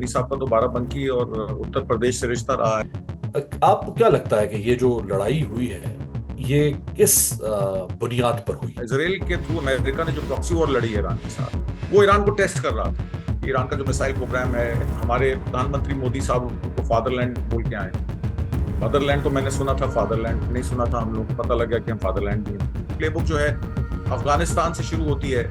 Khomeini साहब का तो बाराबंकी और उत्तर प्रदेश से रिश्ता रहा है। आपको क्या लगता है कि ये जो लड़ाई हुई है ये किस बुनियाद पर हुई? इसराइल के थ्रू अमेरिका ने जो प्रॉक्सी वॉर लड़ी है ईरान के साथ, वो ईरान को टेस्ट कर रहा था कि ईरान का जो मिसाइल प्रोग्राम है। हमारे प्रधानमंत्री मोदी साहब उनको फादरलैंड बोल के आए। मदरलैंड तो मैंने सुना था, फादरलैंड नहीं सुना था। हम लोग को पता लग गया कि हम फादरलैंड भी हैं। प्लेबुक जो है अफगानिस्तान से शुरू होती है,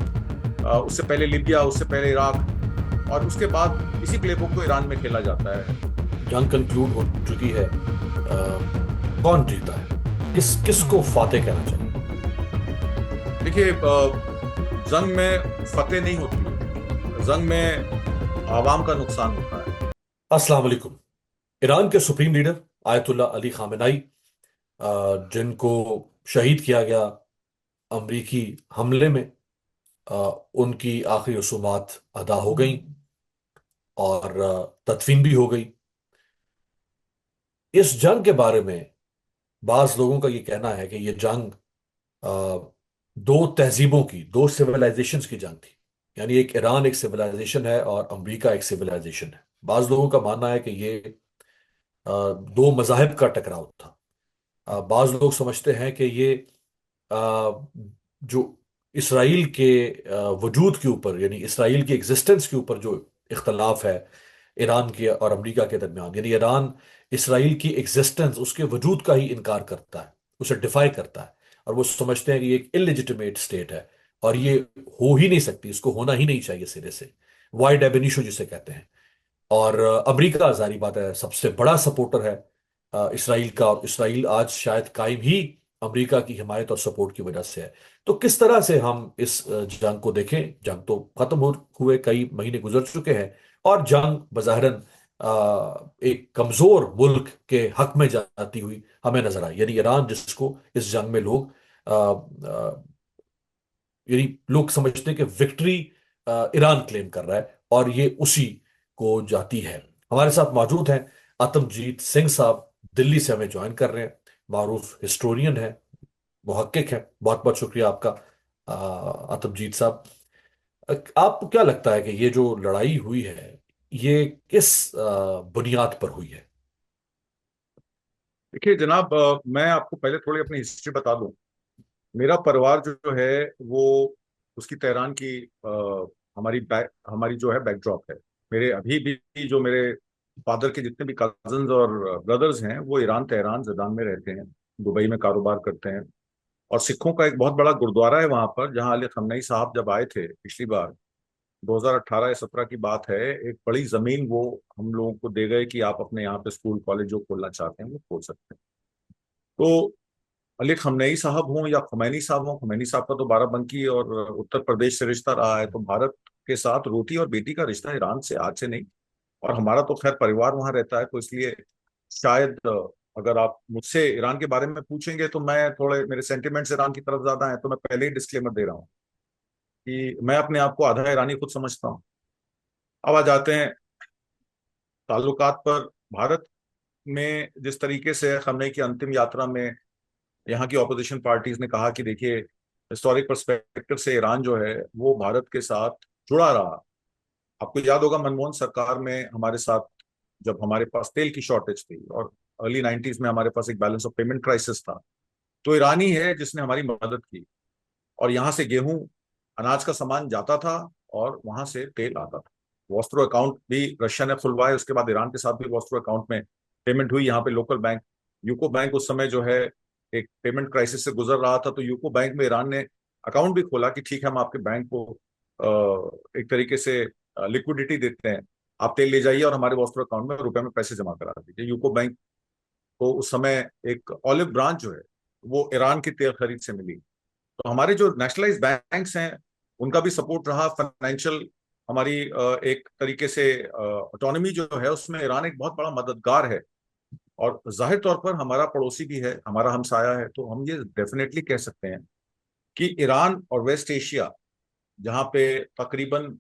उससे पहले लिबिया, उससे पहले इराक, और उसके बाद इसी प्लेबुक को ईरान में खेला जाता है। जंग कंक्लूड हो चुकी है। कौन जीता है? किसको फातेह कहना चाहिए? देखिए, जंग में फतेह नहीं होती, जंग में आवाम का नुकसान होता है। अस्सलाम वालेकुम। ईरान के सुप्रीम लीडर आयतुल्ला अली खामेनाई, जिनको शहीद किया गया अमरीकी हमले में, अ, उनकी आखिरी रसूमात अदा हो गई और तदफीन भी हो गई। इस जंग के बारे में बाज लोगों का ये कहना है कि ये जंग अ, दो तहजीबों की, दो सिविलाइजेशंस की जंग थी। यानी एक ईरान एक सिविलाइजेशन है और अमेरिका एक सिविलाइजेशन है। बाज लोगों का मानना है कि ये दो मजाहिब का टकराव था। बाज लोग समझते हैं कि ये अ, जो इसराइल के वजूद के ऊपर, यानी इसराइल की एग्जिस्टेंस के ऊपर जो इख्तलाफ है ईरान के और अमेरिका के दरमियान, यानी ईरान इसराइल की एग्जिस्टेंस, उसके वजूद का ही इनकार करता है, उसे डिफाई करता है। और वो समझते हैं कि ये एक इलिजिटिमेट स्टेट है और ये हो ही नहीं सकती, इसको होना ही नहीं चाहिए सिरे से। वाइड एब इनिशियो जिसे कहते हैं। और अमेरिका जारी बात है सबसे बड़ा सपोर्टर है इसराइल का, और इसराइल आज शायद कायम ही अमेरिका की हिमायत और सपोर्ट की वजह से है। तो किस तरह से हम इस जंग को देखें? जंग तो खत्म हुए कई महीने गुजर चुके हैं और जंग बज़ाहिरन एक कमजोर मुल्क के हक में जाती हुई हमें नजर आई, यानी ईरान, जिसको इस जंग में लोग यानी लोग समझते हैं कि विक्ट्री ईरान क्लेम कर रहा है और ये उसी को जाती है। हमारे साथ मौजूद हैं आतमजीत सिंह साहब, दिल्ली से हमें ज्वाइन कर रहे हैं। मारूफ हिस्टोरियन है, मुहक्किक है। बहुत बहुत शुक्रिया आपका आतमजीत साहब। आपको क्या लगता है कि ये जो लड़ाई हुई है ये किस बुनियाद पर हुई है? देखिए जनाब, मैं आपको पहले थोड़ी अपनी हिस्ट्री बता दूं। मेरा परिवार जो है वो उसकी तेहरान की हमारी जो है बैकड्रॉप है। मेरे अभी भी जो मेरे फादर के जितने भी कजन्स और ब्रदर्स हैं वो ईरान, तेहरान, जर्दान में रहते हैं, दुबई में कारोबार करते हैं। और सिखों का एक बहुत बड़ा गुरुद्वारा है वहां पर, जहां अली खमनई साहब जब आए थे पिछली बार, 2018 या 17 की बात है, एक बड़ी जमीन वो हम लोगों को दे गए कि आप अपने यहाँ पे स्कूल कॉलेज जो खोलना चाहते हैं वो खोल सकते हैं। तो अली खमनई साहब हों या खुमैनी साहब हों, खुमैनी साहब का तो बाराबंकी और उत्तर प्रदेश से रिश्ता रहा है, तो भारत के साथ रोटी और बेटी का रिश्ता ईरान से आज से नहीं। और हमारा तो खैर परिवार वहां रहता है, तो इसलिए शायद अगर आप मुझसे ईरान के बारे में पूछेंगे तो मैं थोड़े, मेरे सेंटिमेंट्स ईरान की तरफ ज्यादा हैं, तो मैं पहले ही डिस्क्लेमर दे रहा हूँ कि मैं अपने आप को आधा ईरानी खुद समझता हूँ। अब आ जाते हैं ताल्लुकात पर। भारत में जिस तरीके से खमनई की अंतिम यात्रा में यहाँ की ऑपोजिशन पार्टीज ने कहा कि देखिए, हिस्टोरिक पर्सपेक्टिव से ईरान जो है वो भारत के साथ जुड़ा रहा। आपको याद होगा मनमोहन सरकार में हमारे साथ, जब हमारे पास तेल की शॉर्टेज थी और अर्ली 90s में हमारे पास एक बैलेंस ऑफ पेमेंट क्राइसिस था, तो ईरानी है जिसने हमारी मदद की। और यहाँ से गेहूं, अनाज का सामान जाता था और वहां से तेल आता था। वॉस्ट्रो अकाउंट भी रशिया ने खुलवाए, उसके बाद ईरान के साथ भी वॉस्ट्रो अकाउंट में पेमेंट हुई। यहाँ पे लोकल बैंक यूको बैंक उस समय जो है एक पेमेंट क्राइसिस से गुजर रहा था, तो यूको बैंक में ईरान ने अकाउंट भी खोला कि ठीक है, हम आपके बैंक को एक तरीके से लिक्विडिटी देते हैं, आप तेल ले जाइए और हमारे वॉस्ट्रो अकाउंट में रुपए में पैसे जमा करा दीजिए। यूको बैंक को उस समय एक ऑलिव ब्रांच जो है वो ईरान की तेल खरीद से मिली। तो हमारे जो नेशनलाइज बैंक्स हैं उनका भी सपोर्ट रहा, फाइनेंशियल हमारी एक तरीके से ऑटोनॉमी जो है उसमें ईरान एक बहुत बड़ा मददगार है। और जाहिर तौर पर हमारा पड़ोसी भी है, हमारा हमसाया है, तो हम ये डेफिनेटली कह सकते हैं कि ईरान और वेस्ट एशिया, जहाँ पे तकरीबन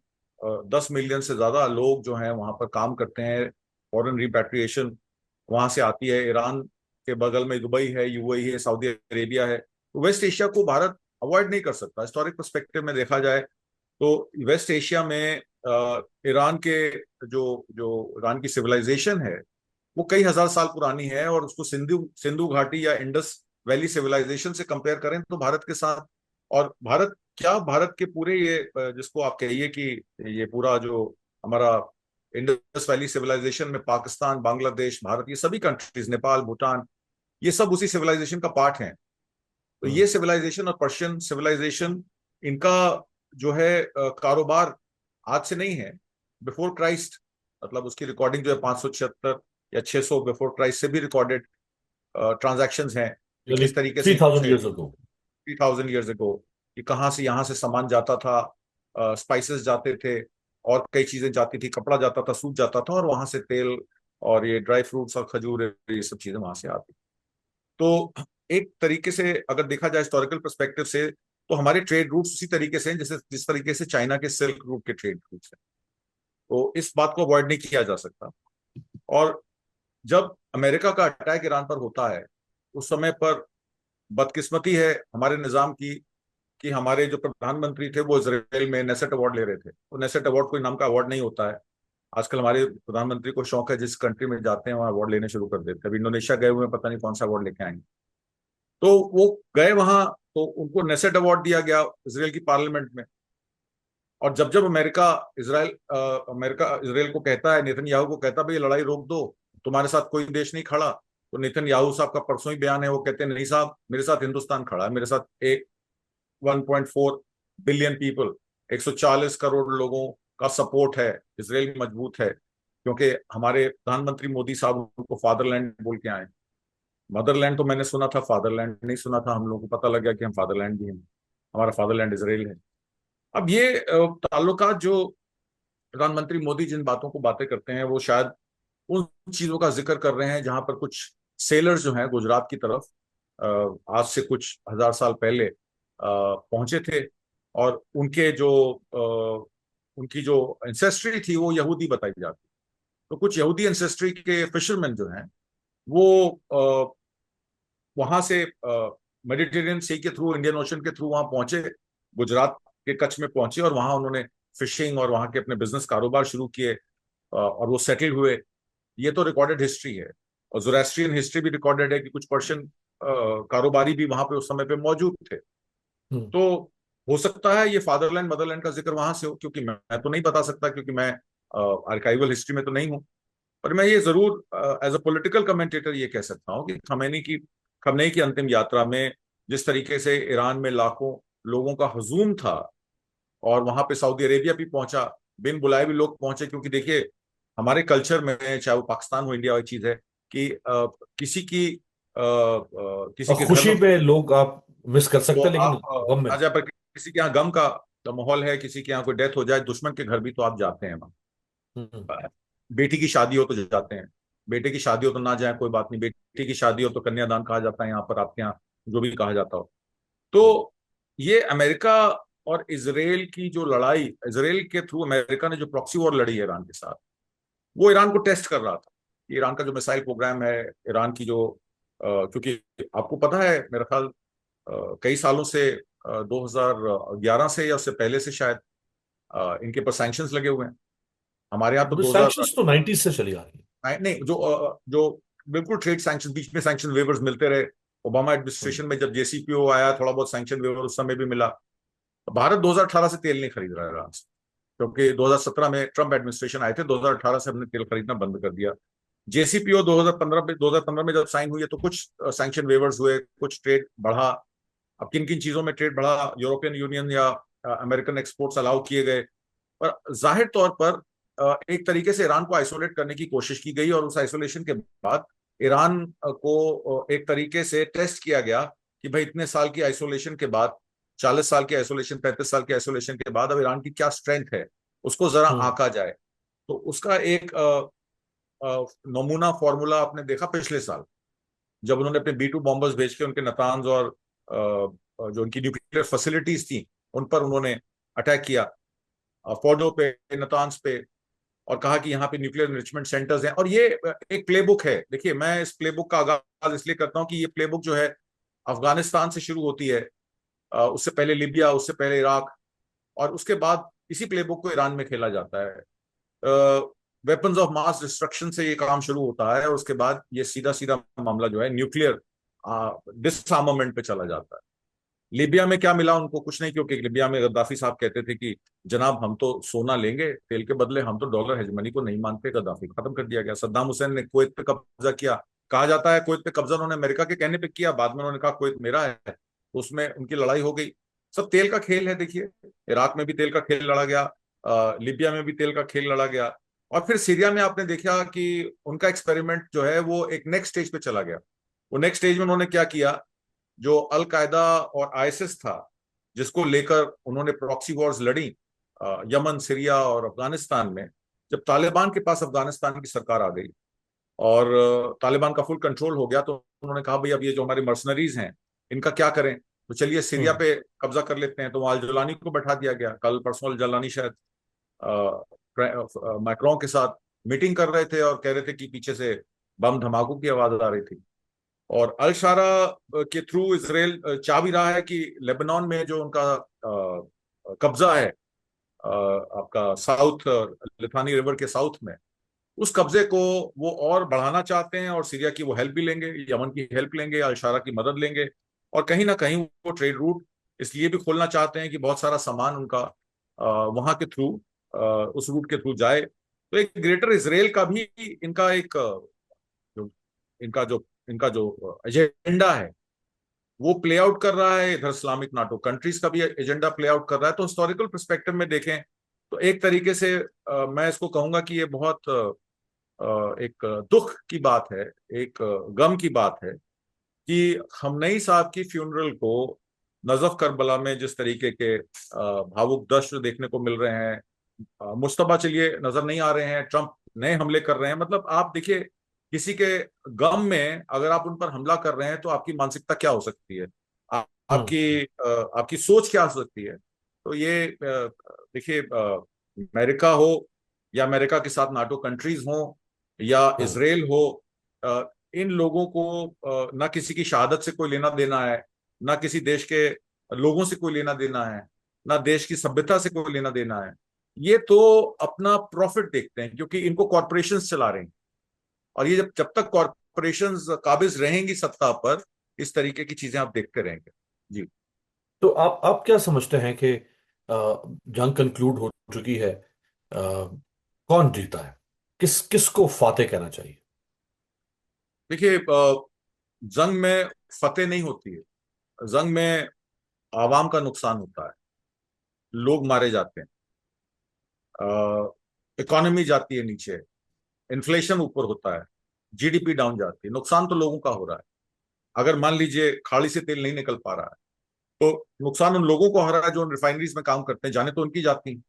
10 मिलियन से ज्यादा लोग जो हैं वहां पर काम करते हैं, फॉरेन रिपैट्रिएशन वहां से आती है। ईरान के बगल में दुबई है, यूएई है, सऊदी अरेबिया है, तो वेस्ट एशिया को भारत अवॉइड नहीं कर सकता। हिस्टोरिक पर्सपेक्टिव में देखा जाए तो वेस्ट एशिया में ईरान के जो जो ईरान की सिविलाइजेशन है वो कई हजार साल पुरानी है, और उसको सिंधु सिंधु घाटी या इंडस वैली सिविलाइजेशन से कंपेयर करें तो भारत के साथ, और भारत क्या, भारत के पूरे ये जिसको आप कहिए कि ये पूरा जो हमारा इंडस वैली सिविलाइजेशन में पाकिस्तान, बांग्लादेश, भारत, ये सभी कंट्रीज, नेपाल, भूटान, ये सब उसी सिविलाइजेशन का पार्ट हैं। तो हम्म। ये सिविलाइजेशन और पर्शियन सिविलाइजेशन, इनका जो है कारोबार आज से नहीं है, बिफोर क्राइस्ट, मतलब उसकी रिकॉर्डिंग जो है 576 या 600 बिफोर क्राइस्ट से भी रिकॉर्डेड ट्रांजैक्शंस हैं कि यानी किस तरीके से थ्री यहाँ थाउजेंड से ईयर्स अगो। 3000 ईयर्स अगो कि कहाँ से यहाँ से सामान जाता था, स्पाइसेस जाते थे, और कई चीजें जाती थी, कपड़ा जाता था, सूत जाता था, और वहां से तेल और ये ड्राई फ्रूट्स और खजूर, ये सब चीजें वहां से आती। तो एक तरीके से अगर देखा जाए हिस्टोरिकल पर्सपेक्टिव से, तो हमारे ट्रेड रूट्स उसी तरीके से हैं जैसे जिस तरीके से चाइना के सिल्क रूट के ट्रेड रूट्स हैं। तो इस बात को अवॉइड नहीं किया जा सकता। और जब अमेरिका का अटैक ईरान पर होता है, उस समय पर बदकिस्मती है हमारे निजाम की कि हमारे जो प्रधानमंत्री थे वो इसराइल में नेसेट अवार्ड ले रहे थे। तो नेसेट अवार्ड कोई नाम का अवार्ड नहीं होता है। आजकल हमारे प्रधानमंत्री को शौक है, जिस कंट्री में जाते हैं वहाँ अवार्ड लेने शुरू कर देते हैं। अभी इंडोनेशिया गए हुए हैं, पता नहीं कौन सा अवार्ड लेके आएंगे। तो वो गए वहां, तो उनको नेसेट अवार्ड दिया गया इसराइल की पार्लियामेंट में। और जब जब अमेरिका इसराइल को कहता है, नेतन्याहू को कहता है भाई लड़ाई रोक दो, तुम्हारे साथ कोई देश नहीं खड़ा, तो नेतन्याहू साहब का परसों ही बयान है, वो कहते हैं नहीं साहब, मेरे साथ हिंदुस्तान खड़ा है, मेरे साथ एक 1.4 बिलियन पीपल, 140 करोड़ लोगों का सपोर्ट है, इसराइल मजबूत है। क्योंकि हमारे प्रधानमंत्री मोदी साहब उनको फादरलैंड बोल के आए। मदरलैंड तो मैंने सुना था, फादरलैंड नहीं सुना था। हम लोगों को पता लग गया कि हम फादरलैंड भी हैं, हमारा फादरलैंड इसराइल है। अब ये ताल्लुकात जो प्रधानमंत्री मोदी जिन बातों को बातें करते हैं, वो शायद उन चीजों का जिक्र कर रहे हैं जहां पर कुछ सेलर्स जो हैं गुजरात की तरफ आज से कुछ हजार साल पहले पहुंचे थे, और उनकी जो एंसेस्ट्री थी वो यहूदी बताई जाती। तो कुछ यहूदी एंसेस्ट्री के फिशरमैन जो हैं वो वहां से मेडिटेरियन सी के थ्रू, इंडियन ओशन के थ्रू वहां पहुंचे, गुजरात के कच्छ में पहुंचे, और वहां उन्होंने फिशिंग और वहां के अपने बिजनेस कारोबार शुरू किए, और वो सेटल हुए। ये तो रिकॉर्डेड हिस्ट्री है। और जोरास्ट्रियन हिस्ट्री भी रिकॉर्डेड है कि कुछ पर्शियन कारोबारी भी वहां पे उस समय पे मौजूद थे। हम्म। तो हो सकता है ये फादरलैंड मदरलैंड का जिक्र वहां से हो, क्योंकि मैं तो नहीं बता सकता, क्योंकि मैं आर्काइवल हिस्ट्री में तो नहीं हूं। पर मैं ये जरूर एज अ पॉलिटिकल कमेंटेटर ये कह सकता हूँ कि खमनेई की अंतिम यात्रा में जिस तरीके से ईरान में लाखों लोगों का हजूम था, और वहां पे सऊदी अरेबिया भी पहुंचा, बिन बुलाए भी लोग पहुंचे। क्योंकि देखिए हमारे कल्चर में, चाहे वो पाकिस्तान हो इंडिया, एक चीज है कि किसी की किसी और के घर में खुशी पे लोग आप मिस कर तो सकते हैं, लेकिन आप गम में आ जाए, पर किसी के यहाँ गम का माहौल है, किसी के यहाँ कोई डेथ हो जाए, दुश्मन के घर भी तो आप जाते हैं नहीं। वहाँ। बेटी की शादी हो तो जाते हैं, बेटे की शादी हो तो ना जाए कोई बात नहीं, बेटी की शादी हो तो कन्यादान कहा जाता है यहाँ पर, आपके यहाँ जो भी कहा जाता हो। तो ये अमेरिका और इसराइल की जो लड़ाई, इसराइल के थ्रू अमेरिका ने जो प्रॉक्सी वॉर लड़ी है ईरान के साथ, वो ईरान को टेस्ट कर रहा था। ईरान का जो मिसाइल प्रोग्राम है, ईरान की जो क्योंकि आपको पता है मेरा ख्याल कई सालों से 2011 से या उससे पहले से शायद इनके पर सैंक्शंस लगे हुए हैं। हमारे यहाँ तो हाँ, 2000 सैंक्शंस तो 90s से चली आ रही नहीं, जो बिल्कुल ट्रेड सैंक्शन, बीच में सैंक्शन वेवर्स मिलते रहे। ओबामा है। एडमिनिस्ट्रेशन में जब जेसीपीओ आया, थोड़ा बहुत सैंक्शन वेवर उस समय भी मिला। भारत 2018 से तेल नहीं खरीद रहा है ईरान से, क्योंकि 2017 में ट्रंप एडमिनिस्ट्रेशन आए थे, 2018 से हमने तेल खरीदना बंद कर दिया। जेसीपीओ 2015 में जब साइन हुई है तो कुछ सैंक्शन वेवर्स हुए, कुछ ट्रेड बढ़ा। अब किन किन चीजों में ट्रेड बढ़ा, यूरोपियन यूनियन या अमेरिकन एक्सपोर्ट्स अलाउ किए गए। पर जाहिर तौर पर एक तरीके से ईरान को आइसोलेट करने की कोशिश की गई, और उस आइसोलेशन के बाद ईरान को एक तरीके से टेस्ट किया गया कि भाई इतने साल की आइसोलेशन के बाद, 40 साल की आइसोलेशन, 35 साल की आइसोलेशन के बाद अब ईरान की क्या स्ट्रेंथ है, उसको जरा हम्म। आंका जाए। तो उसका एक नमूना फॉर्मूला आपने देखा पिछले साल, जब उन्होंने अपने B-2 बॉम्बर्स भेज के उनके नतान्ज और जो उनकी न्यूक्लियर फैसिलिटीज थी उन पर उन्होंने अटैक किया, फौजों पे, नतान्स पे, और कहा कि यहाँ पे न्यूक्लियर एनरिचमेंट सेंटर्स हैं। और ये एक प्लेबुक है। देखिए मैं इस प्लेबुक का आगाज इसलिए करता हूँ कि ये प्लेबुक जो है अफगानिस्तान से शुरू होती है, उससे पहले लिबिया, उससे पहले इराक, और उसके बाद इसी प्लेबुक को ईरान में खेला जाता है। वेपन्स ऑफ मास डिस्ट्रक्शन से ये काम शुरू होता है, और उसके बाद ये सीधा सीधा मामला जो है न्यूक्लियर डिसआर्मामेंट पे चला जाता है। लीबिया में क्या मिला उनको? कुछ नहीं, क्योंकि लीबिया में गद्दाफी साहब कहते थे कि जनाब हम तो सोना लेंगे तेल के बदले, हम तो डॉलर हेजमनी को नहीं मानते। गद्दाफी खत्म कर दिया गया। सद्दाम हुसैन ने कुवैत पे कब्जा किया। कहा जाता है कुवैत पे कब्जा उन्होंने अमेरिका के कहने पे किया, बाद में उन्होंने कहा कुवैत मेरा है, तो उसमें उनकी लड़ाई हो गई। सब तेल का खेल है। देखिए, इराक में भी तेल का खेल लड़ा गया, लीबिया में भी तेल का खेल लड़ा गया, और फिर सीरिया में आपने देखा कि उनका एक्सपेरिमेंट जो है वो एक नेक्स्ट स्टेज पे चला गया। वो नेक्स्ट स्टेज में उन्होंने क्या किया? जो अल कायदा और आईएसएस था, जिसको लेकर उन्होंने प्रॉक्सी वॉर्स लड़ी यमन, सीरिया और अफगानिस्तान में, जब तालिबान के पास अफगानिस्तान की सरकार आ गई और तालिबान का फुल कंट्रोल हो गया, तो उन्होंने कहा भाई अब ये जो हमारे मर्सनरीज हैं इनका क्या करें? तो चलिए सीरिया हम्म। पे कब्जा कर लेते हैं। तो वहां अल जुलानी को बैठा दिया गया। कल परसों अल जुलानी शायद मैक्रों के साथ मीटिंग कर रहे थे और कह रहे थे कि पीछे से बम धमाकों की आवाज आ रही थी। और अल शारा के थ्रू इसराइल चाह भी रहा है कि लेबनान में जो उनका कब्जा है, आपका साउथ लिथानी रिवर के साउथ में, उस कब्जे को वो और बढ़ाना चाहते हैं, और सीरिया की वो हेल्प भी लेंगे, यमन की हेल्प लेंगे, अल शारा की मदद लेंगे। और कहीं ना कहीं वो ट्रेड रूट इसलिए भी खोलना चाहते हैं कि बहुत सारा सामान उनका वहां के थ्रू, उस रूट के थ्रू जाए। तो एक ग्रेटर इसराइल का भी इनका एक जो इनका जो एजेंडा है वो प्ले आउट कर रहा है। इधर इस्लामिक नाटो कंट्रीज का भी एजेंडा प्ले आउट कर रहा है। तो हिस्टोरिकल पर्सपेक्टिव में देखें तो एक तरीके से मैं इसको कहूंगा कि ये बहुत एक दुख की बात है, एक गम की बात है कि हमनई साहब की फ्यूनरल को नजफ करबला में जिस तरीके के भावुक दृश्य देखने को मिल रहे हैं, मुश्तबा चलिए नजर नहीं आ रहे हैं, ट्रंप नए हमले कर रहे हैं। मतलब आप देखिए, किसी के गम में अगर आप उन पर हमला कर रहे हैं तो आपकी मानसिकता क्या हो सकती है? हम्म। आपकी सोच क्या हो सकती है? तो ये देखिए, अमेरिका हो या अमेरिका के साथ नाटो कंट्रीज हो या हम्म। इसराइल हो, इन लोगों को ना किसी की शहादत से कोई लेना देना है, ना किसी देश के लोगों से कोई लेना देना है, ना देश की सभ्यता से कोई लेना देना है। ये तो अपना प्रॉफिट देखते हैं, क्योंकि इनको कॉरपोरेशंस चला रहे हैं। और ये जब जब तक कॉरपोरेशंस काबिज रहेंगी सत्ता पर, इस तरीके की चीजें आप देखते रहेंगे। जी। तो आप क्या समझते हैं कि जंग कंक्लूड हो चुकी है, कौन जीता है? किसको फातेह कहना चाहिए? देखिए, जंग में फतेह नहीं होती है। जंग में आवाम का नुकसान होता है, लोग मारे जाते हैं, इकोनॉमी जाती है नीचे, इन्फ्लेशन ऊपर होता है, जीडीपी डाउन जाती है। नुकसान तो लोगों का हो रहा है। अगर मान लीजिए खाड़ी से तेल नहीं निकल पा रहा है, तो नुकसान उन लोगों को हो रहा है जो उन रिफाइनरीज में काम करते हैं। जाने तो उनकी जाती हैं,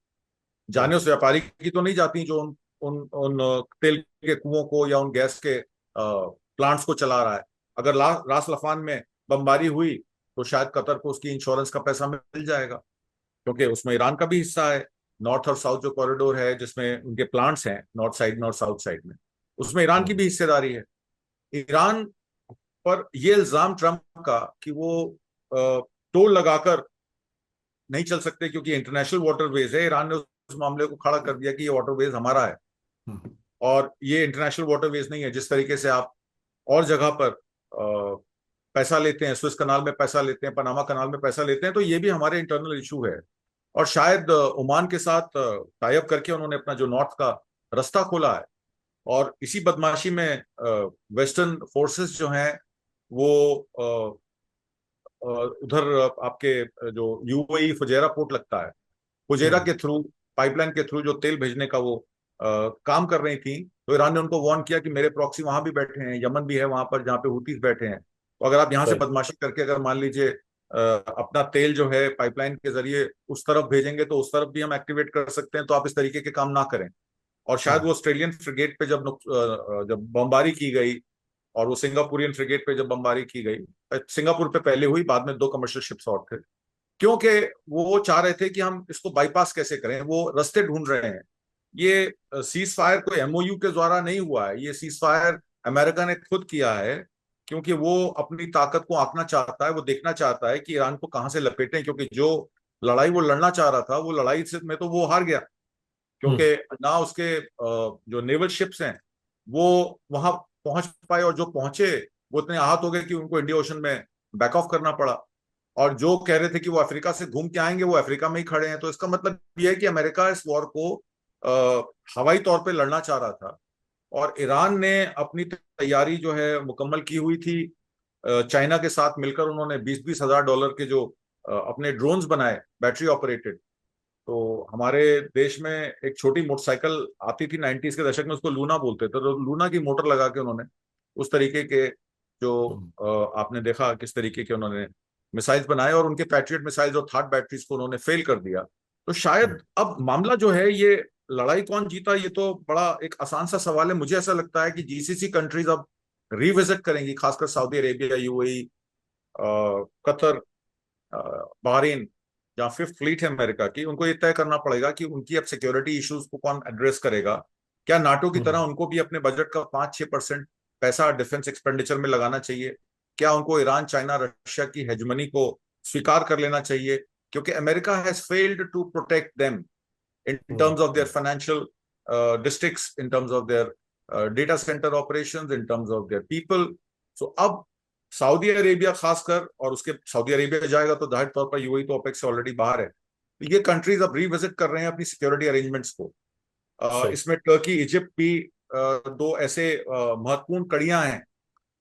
जाने हम्म। उस व्यापारी की तो नहीं जाती जो उन उन उन तेल के कुओं को या उन गैस के प्लांट्स को चला रहा है। अगर रास लफान में बमबारी हुई तो शायद कतर को उसकी इंश्योरेंस का पैसा मिल जाएगा, क्योंकि उसमें ईरान का भी हिस्सा है। नॉर्थ और साउथ जो कॉरिडोर है जिसमें उनके प्लांट्स हैं, नॉर्थ साइड में और साउथ साइड में, उसमें ईरान की हम्म। भी हिस्सेदारी है। ईरान पर ये इल्जाम ट्रंप का कि वो टोल लगाकर नहीं चल सकते क्योंकि इंटरनेशनल वाटरवेज है, ईरान ने उस मामले को खड़ा कर दिया कि ये वाटरवेज हमारा है हम्म। और ये इंटरनेशनल वाटरवेज नहीं है। जिस तरीके से आप और जगह पर पैसा लेते हैं, स्विस कनाल में पैसा लेते हैं, पनामा कनाल में पैसा लेते हैं, तो ये भी हमारे इंटरनल इशू है। और शायद ओमान के साथ टाई अप करके उन्होंने अपना जो नॉर्थ का रास्ता खोला है। और इसी बदमाशी में वेस्टर्न फोर्सेस जो हैं वो उधर आपके जो यूएई फुजैरा पोर्ट लगता है, फुजैरा हम्म। के थ्रू, पाइपलाइन के थ्रू जो तेल भेजने का वो काम कर रही थी, तो ईरान ने उनको वार्न किया कि मेरे प्रॉक्सी वहां भी बैठे हैं, यमन भी है वहां पर जहाँ पे हुतीस बैठे हैं, तो अगर आप यहाँ से राइट। बदमाशी करके अगर मान लीजिए अपना तेल जो है पाइपलाइन के जरिए उस तरफ भेजेंगे तो उस तरफ भी हम एक्टिवेट कर सकते हैं, तो आप इस तरीके के काम ना करें। और शायद वो हम्म। ऑस्ट्रेलियन फ्रिगेट पे जब बमबारी की गई, और वो सिंगापुरियन फ्रिगेट पे जब बमबारी की गई, सिंगापुर पे पहले हुई, बाद में दो कमर्शियल शिप्स और थे, क्योंकि वो चाह रहे थे कि हम इसको बाईपास कैसे करें, वो रास्ते ढूंढ रहे हैं। ये सीज फायर कोई एमओयू के द्वारा नहीं हुआ है, ये सीज फायर अमेरिका ने खुद किया है, क्योंकि वो अपनी ताकत को आंकना चाहता है, वो देखना चाहता है कि ईरान को कहां से लपेटें, क्योंकि जो लड़ाई वो लड़ना चाह रहा था, वो लड़ाई से में तो वो हार गया, हम्म। क्योंकि ना उसके जो नेवल शिप्स हैं वो वहां पहुंच पाए, और जो पहुंचे वो इतने आहत हो गए कि उनको इंडिया ओशन में बैक ऑफ करना पड़ा। और जो कह रहे थे कि वो अफ्रीका से घूम के आएंगे, वो अफ्रीका में ही खड़े हैं। तो इसका मतलब ये है कि अमेरिका इस वॉर को हवाई तौर पे लड़ना चाह रहा था, और ईरान ने अपनी तैयारी जो है मुकम्मल की हुई थी। चाइना के साथ मिलकर उन्होंने 20-20 हजार डॉलर के जो अपने ड्रोन्स बनाए, बैटरी ऑपरेटेड। तो हमारे देश में एक छोटी मोटरसाइकिल आती थी 90s के दशक में, उसको लूना बोलते थे। तो लूना की मोटर लगा के उन्होंने उस तरीके के जो हम्म। आपने देखा किस तरीके के उन्होंने मिसाइल्स बनाए, और उनके पैट्रियट मिसाइल्स और थार्ड बैटरीज को उन्होंने फेल कर दिया। तो हम्म। शायद अब मामला जो है ये, लड़ाई कौन जीता, ये तो बड़ा एक आसान सा सवाल है। मुझे ऐसा लगता है कि जीसीसी कंट्रीज अब रिविजिट करेंगी, खासकर Saudi Arabia, UAE, Qatar, Bahrain, जहाँ फिफ्थ फ्लीट है अमेरिका की। उनको ये तय करना पड़ेगा कि उनकी अब सिक्योरिटी इश्यूज को कौन एड्रेस करेगा। क्या नाटो की तरह हम्म। उनको भी अपने बजट का 5-6% पैसा डिफेंस एक्सपेंडिचर में लगाना चाहिए? क्या उनको ईरान, चाइना, रशिया की हेजमनी को स्वीकार कर लेना चाहिए? क्योंकि America has failed to protect them in hmm. terms of their financial districts, in terms of their data center operations, in terms of their people. So अब सऊदी अरेबिया खासकर, और उसके सऊदी अरेबिया जाएगा तो जाहिर तौर पर यूएई तो ओपेक से ऑलरेडी बाहर है, तो ये कंट्रीज अब रिविजिट कर रहे हैं अपनी सिक्योरिटी अरेंजमेंट्स को। सही। इसमें टर्की, इजिप्ट भी दो ऐसे महत्वपूर्ण कड़ियां हैं,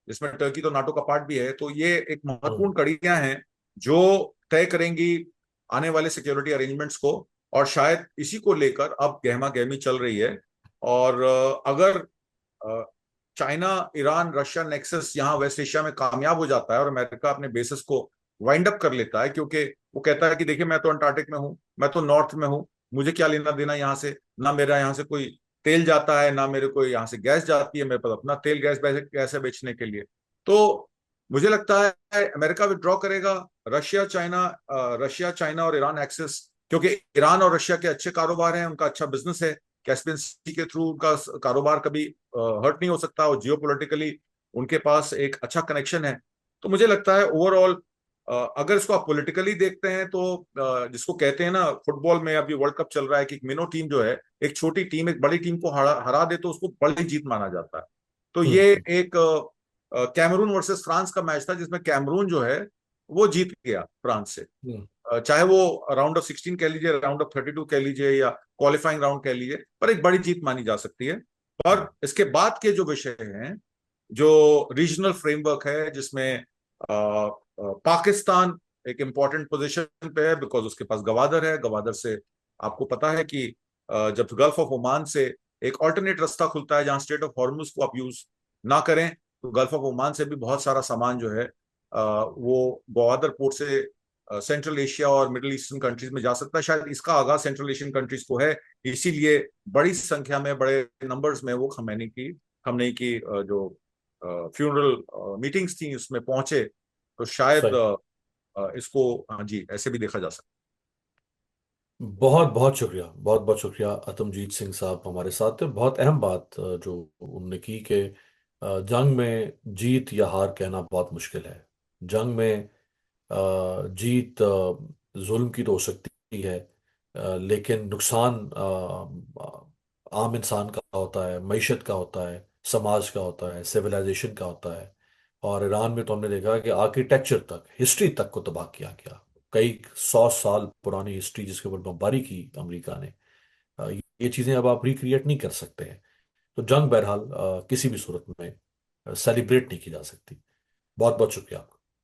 जिसमें टर्की तो नाटो का पार्ट भी है। तो ये एक हम्म। महत्वपूर्ण कड़ियां हैं जो तय करेंगी आने वाले सिक्योरिटी अरेंजमेंट्स को। और शायद इसी को लेकर अब गहमा गहमी चल रही है। और अगर चाइना, ईरान, रशिया नेक्सस यहाँ वेस्ट एशिया में कामयाब हो जाता है, और अमेरिका अपने बेसिस को वाइंड अप कर लेता है, क्योंकि वो कहता है कि देखिए मैं तो अंटार्कटिक में हूँ, मैं तो नॉर्थ में हूँ, मुझे क्या लेना देना यहाँ से, ना मेरा यहाँ से कोई तेल जाता है, ना मेरे को यहाँ से गैस जाती है, मेरे पास अपना तेल गैस है बेचने के लिए। तो मुझे लगता है अमेरिका विड्रॉ करेगा। रशिया, चाइना और ईरान एक्सेस, क्योंकि ईरान और रशिया के अच्छे कारोबार हैं, उनका अच्छा बिजनेस है, कैस्पियन सी के थ्रू उनका कारोबार कभी हर्ट नहीं हो सकता, और जियो पोलिटिकली उनके पास एक अच्छा कनेक्शन है। तो मुझे लगता है ओवरऑल, अगर इसको आप पॉलिटिकली देखते हैं तो जिसको कहते हैं ना, फुटबॉल में अभी वर्ल्ड कप चल रहा है कि एक मिनो टीम जो है, एक छोटी टीम एक बड़ी टीम को हरा हरा दे तो उसको बड़ी जीत माना जाता है। तो ये हम्म। एक कैमरून वर्सेस फ्रांस का मैच था, जिसमें कैमरून जो है वो जीत गया फ्रांस से। हम्म। चाहे वो राउंड ऑफ 16 कह लीजिए, राउंड ऑफ 32 कह लीजिए, या क्वालिफाइंग राउंड कह लीजिए, पर एक बड़ी जीत मानी जा सकती है। और इसके बाद के जो विषय हैं, जो रीजनल फ्रेमवर्क है, जिसमें पाकिस्तान एक इंपॉर्टेंट पोजीशन पे है, बिकॉज उसके पास गवादर है। गवादर से आपको पता है कि जब गल्फ ऑफ ओमान से एक ऑल्टरनेट रास्ता खुलता है, जहां स्ट्रेट ऑफ हॉर्मुज को आप यूज ना करें, तो गल्फ ऑफ ओमान से भी बहुत सारा सामान जो है वो गवादर पोर्ट से सेंट्रल एशिया और मिडिल ईस्टर्न कंट्रीज में जा सकता है। शायद इसका आगाज सेंट्रल एशियन कंट्रीज को है, इसीलिए बड़ी संख्या में, बड़े नंबर्स में वो खमनेई की जो फ्यूनरल मीटिंग्स थी उसमें पहुंचे। तो शायद सही। इसको, हाँ जी, ऐसे भी देखा जा सकता बहुत बहुत शुक्रिया, बहुत बहुत शुक्रिया। अतमजीत सिंह साहब हमारे साथ थे। बहुत अहम बात जो उन्होंने की कि जंग में जीत या हार कहना बहुत मुश्किल है। जंग में जीत जुल्म की तो हो सकती है, लेकिन नुकसान आम इंसान का होता है, मईशत का होता है, समाज का होता है, सिविलाइजेशन का होता है। और ईरान में तो हमने देखा कि आर्किटेक्चर तक, हिस्ट्री तक को तबाह किया गया। कई 100 साल पुरानी हिस्ट्री जिसके ऊपर बमबारी की अमेरिका ने, ये चीज़ें अब आप रिक्रिएट नहीं कर सकते हैं। तो जंग बहरहाल किसी भी सूरत में सेलिब्रेट नहीं की जा सकती। बहुत बहुत शुक्रिया आपका।